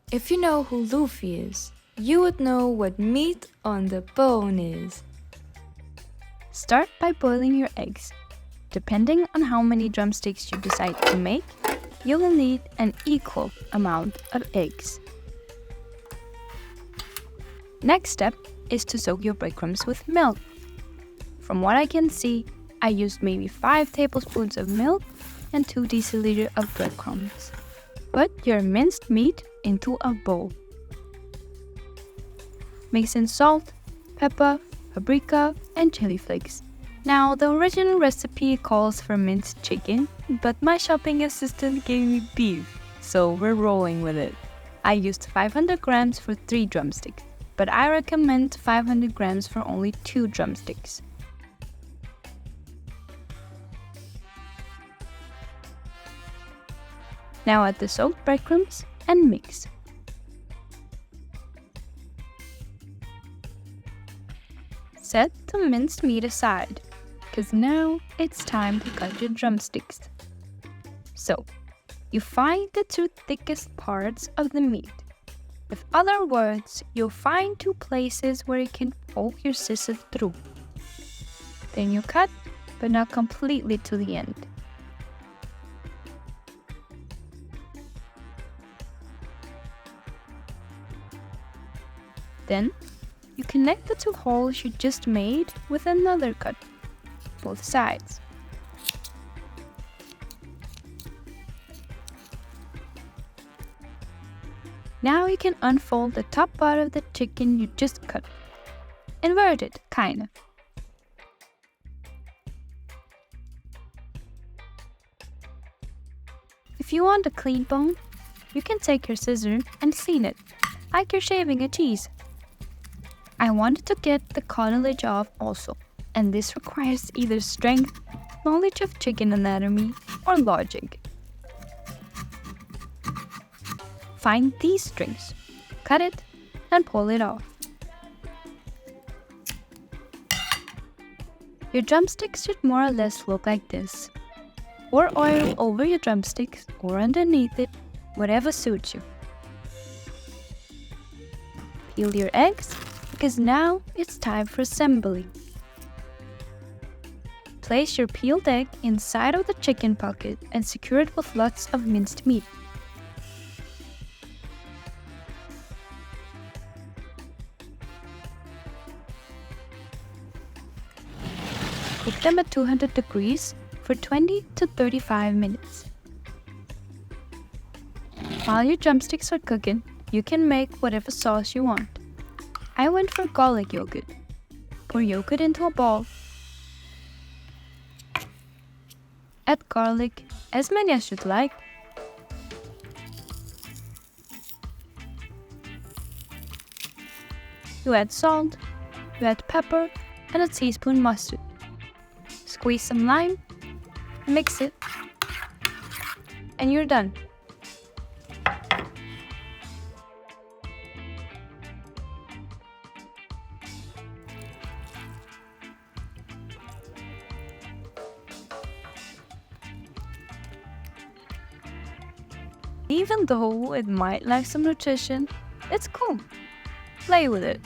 If you know who Luffy is, you would know what meat on the bone is. Start by boiling your eggs. Depending on how many drumsticks you decide to make, you will need an equal amount of eggs. Next step is to soak your breadcrumbs with milk. From what I can see, I used maybe 5 tablespoons of milk and 2 deciliters of breadcrumbs. Put your minced meat into a bowl. Mix in salt, pepper, paprika, and chili flakes. Now, the original recipe calls for minced chicken, but my shopping assistant gave me beef, so we're rolling with it. I used 500 grams for 3 drumsticks, but I recommend 500 grams for only 2 drumsticks. Now add the soaked breadcrumbs and mix. Set the minced meat aside, because now it's time to cut your drumsticks. So, you find the 2 thickest parts of the meat. With other words, you'll find 2 places where you can poke your scissors through. Then you cut, but not completely to the end. Then, you connect the 2 holes you just made with another cut, both sides. Now you can unfold the top part of the chicken you just cut. Invert it, kinda. If you want a clean bone, you can take your scissors and clean it, like you're shaving a cheese. I wanted to get the cartilage off also, and this requires either strength, knowledge of chicken anatomy, or logic. Find these strings, cut it, and pull it off. Your drumsticks should more or less look like this. Pour oil over your drumsticks or underneath it, whatever suits you. Peel your eggs, because now it's time for assembly. Place your peeled egg inside of the chicken pocket and secure it with lots of minced meat. Cook them at 200 degrees for 20 to 35 minutes. While your drumsticks are cooking, you can make whatever sauce you want. I went for garlic yogurt. Pour yogurt into a bowl. Add garlic, as many as you'd like. You add salt, you add pepper, and a teaspoon mustard. Squeeze some lime, mix it, and you're done. Even though it might lack some nutrition, it's cool. Play with it.